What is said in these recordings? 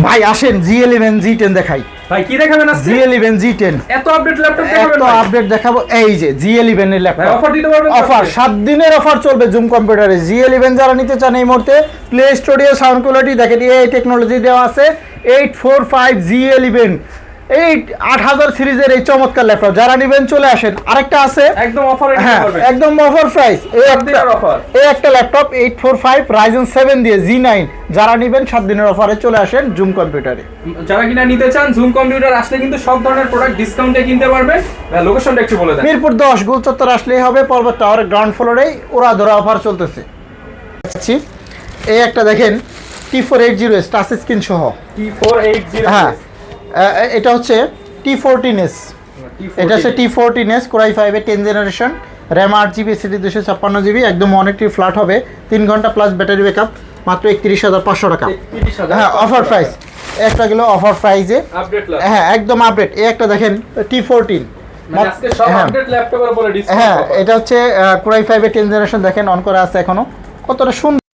ভাই আসেন G11 G10 দেখাই। ভাই কি দেখাবেন আজকে? G11 G10 এত আপডেট ল্যাপটপ দেখাবেন? এত আপডেট দেখাবো। এই যে G11 এর ল্যাপটপ অফার দিতে পারবেন? অফার 7 দিনের অফার চলবে জুম কম্পিউটারে। G11 যারা নিতে চান এই মুহূর্তে প্লে স্টোরে সাউন্ড কোয়ালিটি দেখেন, এই টেকনোলজি দেওয়া আছে 845 G11 8000 সিরিজের এই চমৎকার ল্যাপটপ যারা নেবেন চলে আসেন। আরেকটা আছে একদম অফারে নিতে হ্যাঁ পারবেন। একদম অফার প্রাইস। এই একটা ল্যাপটপ 845 Ryzen 7 দিয়ে G9 যারা নেবেন 7 দিনের অফারে চলে আসেন জুম কম্পিউটারে। যারা কিনা নিতে চান জুম কম্পিউটার আসলে কিন্তু সব ধরনের প্রোডাক্ট ডিসকাউন্টে কিনতে পারবেন। লোকেশনটা একটু বলে দেন। মিরপুর 10 গোল চত্বর আসলেই হবে, পর্বত টাওয়ারের গ্রাউন্ড ফ্লোরেই ওরা ধরা অফার চলতেছে। এই একটা দেখেন T480S টাচ স্ক্রিন সহ। T480 হ্যাঁ এটা হচ্ছে T14S। এটা হচ্ছে T14S Core i5 এর 10 generation, RAM 8GB, SSD 256GB, একদম অনেকটি ফ্ল্যাট হবে, 3 ঘন্টা প্লাস ব্যাটারি ব্যাকআপ, মাত্র 31,500 টাকা। হ্যাঁ অফার প্রাইস, একটা গেল অফার প্রাইসে। হ্যাঁ একদম আপডেট। এই একটা দেখেন T14 আজকে সব আপডেট ল্যাপটপের উপরে ডিসকাউন্ট। হ্যাঁ এটা হচ্ছে Core i5 এর 10 জেনারেশন, দেখেন অন করা আছে এখনো, কতটা সুন্দর।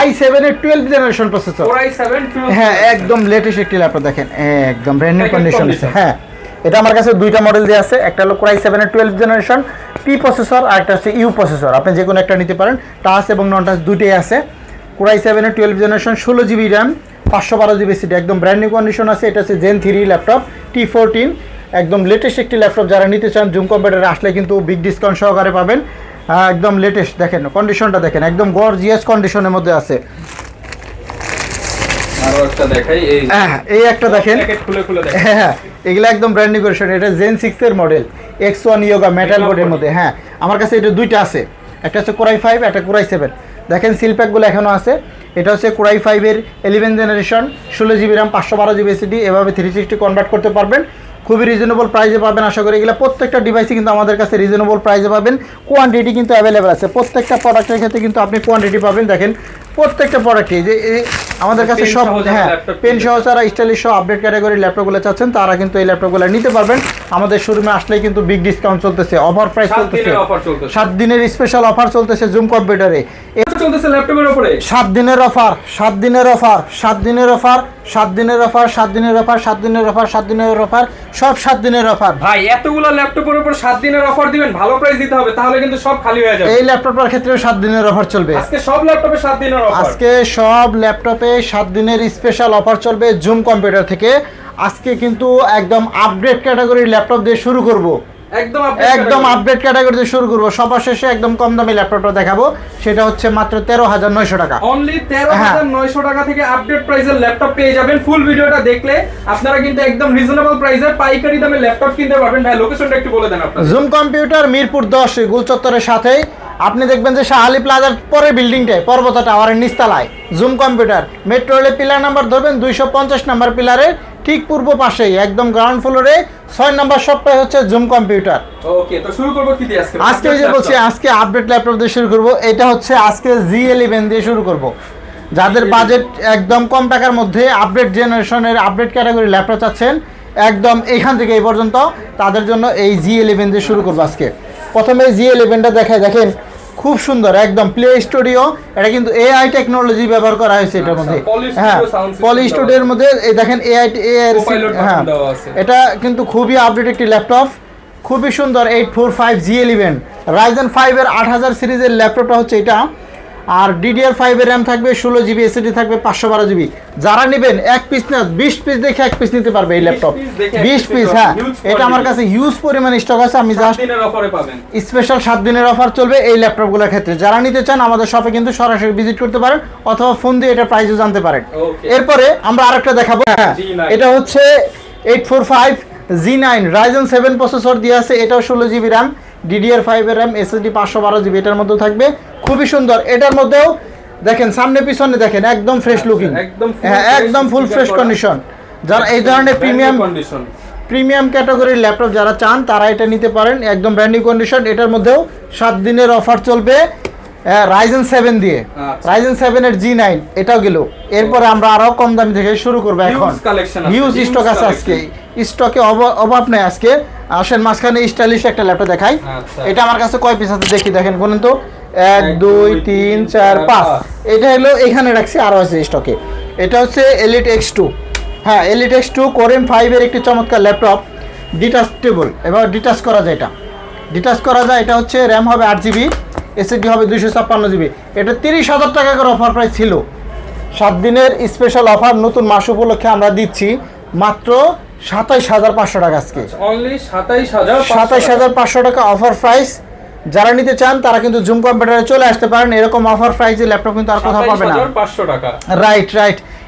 i7 এর 12 জেনারেশন প্রসেসর, Core i7 12। হ্যাঁ একদম লেটেস্ট একটি ল্যাপটপ দেখেন, একদম ব্র্যান্ড নিউ কন্ডিশন আছে। হ্যাঁ এটা আমার কাছে দুইটা মডেল দেওয়া আছে, একটা হলো Core i7 এর 12 জেনারেশন P প্রসেসর, আর একটা হচ্ছে U প্রসেসর। আপনি যে কোনো একটা নিতে পারেন, টাচ এবং নন টাচ দুইটাই আছে। Core i7 এর 12 generation 16GB RAM 512GB SSD, একদম ব্র্যান্ড নিউ কন্ডিশন আছে। এটা হচ্ছে Gen 3 ল্যাপটপ T14, একদম লেটেস্ট একটি ল্যাপটপ। যারা নিতে চান জুম কম্পিউটারে আসলে কিন্তু বিগ ডিসকাউন্ট সহকারে পাবেন। একদম লেটেস্ট দেখেন, কন্ডিশনটা দেখেন, একদম গর্জিয়াস কন্ডিশনের মধ্যে আছে। আরো একটা দেখাই, এই একটা দেখেন, প্যাকেট খুলে খুলে দেখেন। হ্যাঁ এগুলা একদম ব্র্যান্ড নিউ কন্ডিশন। এটা Gen 6 এর মডেল X1 Yoga মেটাল বোর্ডের মধ্যে। হ্যাঁ আমার কাছে এটা দুইটা আছে, একটা হচ্ছে Core i5, একটা Core i7। দেখেন সিল প্যাকগুলো এখনও আছে। এটা হচ্ছে Core i5 এর 11 generation 16GB RAM 512GB SSD, এভাবে 360 কনভার্ট করতে পারবেন। খুবই রিজনেবল প্রাইসে পাবেন আশা করি। এগুলো প্রত্যেকটা ডিভাইসই কিন্তু আমাদের কাছে রিজনেবল প্রাইসে পাবেন। কোয়ান্টিটি কিন্তু অ্যাভেলেবেল আছে, প্রত্যেকটা প্রোডাক্টের ক্ষেত্রে কিন্তু আপনি কোয়ান্টিটি পাবেন। দেখেন প্রত্যেকটা প্রোডাক্টে যে আমাদের কাছে সব, হ্যাঁ পেন সহ যারা স্টাইলিশ সহ আপডেট ক্যাটাগরির ল্যাপটপগুলো চাচ্ছেন তারা কিন্তু এই ল্যাপটপগুলো নিতে পারবেন। আমাদের শোরুমে আসলেই কিন্তু বিগ ডিসকাউন্ট চলতেছে, অফার প্রাইস চলতেছে, 7 দিনের স্পেশাল অফার চলতেছে জুম কম্পিউটারে। চলতেছে ল্যাপটপের উপরে 7 দিনের অফার, 7 দিনের অফার, 7 দিনের অফার, 7 দিনের অফার, 7 দিনের অফার, 7 দিনের অফার, 7 দিনের অফার, সব 7 দিনের অফার। ভাই এতগুলো ল্যাপটপের উপর 7 দিনের অফার দিবেন, ভালো প্রাইস দিতে হবে, তাহলে কিন্তু সব খালি হয়ে যাবে। এই ল্যাপটপের ক্ষেত্রে 7 দিনের অফার চলবে। আজকে সব ল্যাপটপে 7 দিনের অফার, আজকে সব ল্যাপটপে 7 দিনের স্পেশাল অফার চলবে জুম কম্পিউটার থেকে। আজকে কিন্তু একদম আপডেট ক্যাটাগরির ল্যাপটপ দিয়ে শুরু করব, একদম আপডেট ক্যাটাগরি দিয়ে শুরু করব। সবার শেষে একদম কম দামি ল্যাপটপটা দেখাবো, সেটা হচ্ছে মাত্র 13,900 টাকা। অনলি 13,900 টাকা থেকে আপডেট প্রাইসের ল্যাপটপ পেয়ে যাবেন। ফুল ভিডিওটা দেখলে আপনারা কিন্তু একদম রিজনেবল প্রাইসে পাইকারি দামে ল্যাপটপ কিনতে পারবেন। ভাই লোকেশনটা একটু বলে দেন আপনারা। জুম কম্পিউটার মিরপুর 10 গোল চত্বরের সাথেই আপনি দেখবেন যে শাহ আলী প্লাজার পরের বিল্ডিংটায় পর্বত টাওয়ারের নিচতলায় জুম কম্পিউটার। মেট্রো রেলের পিলার নাম্বার ধরবেন 250 নাম্বার পিলারের ঠিক পূর্ব পাশেই একদম গ্রাউন্ড ফ্লোরে 6 নাম্বার শপটাই হচ্ছে জুম কম্পিউটার। ওকে, তো শুরু করব কি দিয়ে আজকে? আজকে যে বলছি আজকে আপডেট ল্যাপটপ দিয়ে শুরু করব। এটা হচ্ছে আজকে G11 দিয়ে শুরু করব। যাদের বাজেট একদম কম টাকার মধ্যে আপডেট জেনারেশনের আপডেট ক্যাটাগরি ল্যাপটপ চাচ্ছেন একদম এখান থেকে এই পর্যন্ত, তাদের জন্য এই G11 দিয়ে শুরু করব আজকে। প্রথমে G11টা দেখায়, দেখেন খুব সুন্দর, একদম প্লে স্টুডিও। এটা কিন্তু এআই টেকনোলজি ব্যবহার করা হয়েছে এটার মধ্যে। হ্যাঁ পলি স্টুডিওর মধ্যে এই দেখেন এআই, হ্যাঁ এটা কিন্তু খুবই আপডেট একটি ল্যাপটপ, খুবই সুন্দর। 845 G11 Ryzen 5 এর 8000 সিরিজের ল্যাপটপটা হচ্ছে এটা। আর DDR5 এর RAM থাকবে 16 জিবি, এসএসডি থাকবে 512 জিবি। যারা নেবেন এক পিস না 20 পিস দেখে এক পিস নিতে পারবে এই ল্যাপটপ। 20 পিস, হ্যাঁ, এটা আমার কাছে হিউজ পরিমাণ স্টক আছে। আমি জাস্ট দিনের অফারে পাবেন, স্পেশাল 7 দিনের অফার চলবে এই ল্যাপটপগুলোর ক্ষেত্রে। যারা নিতে চান আমাদের শপে কিন্তু সরাসরি ভিজিট করতে পারেন অথবা ফোন দিয়ে এটা প্রাইসও জানতে পারেন। এরপরে আমরা আরেকটা দেখাবো, হ্যাঁ, এটা হচ্ছে 845 G9 Ryzen 7 প্রসেসর দিয়ে আছে। এটাও 16 জিবি RAM, DDR5 এর RAM, এসএসডি 512 জিবি এটার মধ্যেও থাকবে। খুবই সুন্দর। এটার মধ্যেও দেখেন সামনে পিছনে দেখেন একদম ফ্রেশ লুকিং, হ্যাঁ, একদম ফুল ফ্রেশ কন্ডিশন। যারা এই ধরনের প্রিমিয়াম ক্যাটাগরির ল্যাপটপ যারা চান তারা এটা নিতে পারেন, একদম ব্র্যান্ড নিউ কন্ডিশন। এটার মধ্যেও 7 দিনের অফার চলবে Ryzen 7 দিয়ে। Ryzen 7 এর G9 এটাও গেল। এরপরে আমরা আরো কম দামি থেকে শুরু করবো। এখন হিউজ স্টক আছে, আজকে স্টকে অভাব নেই আজকে। আসেন মাঝখানে স্টাইলিশ একটা ল্যাপটপ দেখাই। এটা আমার কাছে কয় পিস আছে দেখি, দেখেন বলুন তো, 1 2 3 4 5। এটা হলো এখানে রাখছি, আরো আছে স্টকে। এটা হচ্ছে Elite X2, হ্যাঁ, Elite X2 Core M5 এর একটি চমৎকার ল্যাপটপ। ডিটাচেবল, এবার ডিটাচ করা যায়, এটা ডিটাচ করা যায়। এটা হচ্ছে র্যাম হবে 8 জিবি, এসএসডি হবে 256 জিবি। এটা 30,000 টাকা করে অফার প্রাইস ছিল। 7 দিনের স্পেশাল অফার নতুন মাস উপলক্ষে আমরা দিচ্ছি মাত্র 27,500 টাকা। আজকে অনলি 27,500 টাকা অফার প্রাইস। যারা নিতে চান তারা কিন্তু জুম কম্পিউটারে চলে আসতে পারেন। এরকম অফার প্রাইসে ল্যাপটপ কিন্তু আর কোথাও পাবে না। 500 টাকা, রাইট।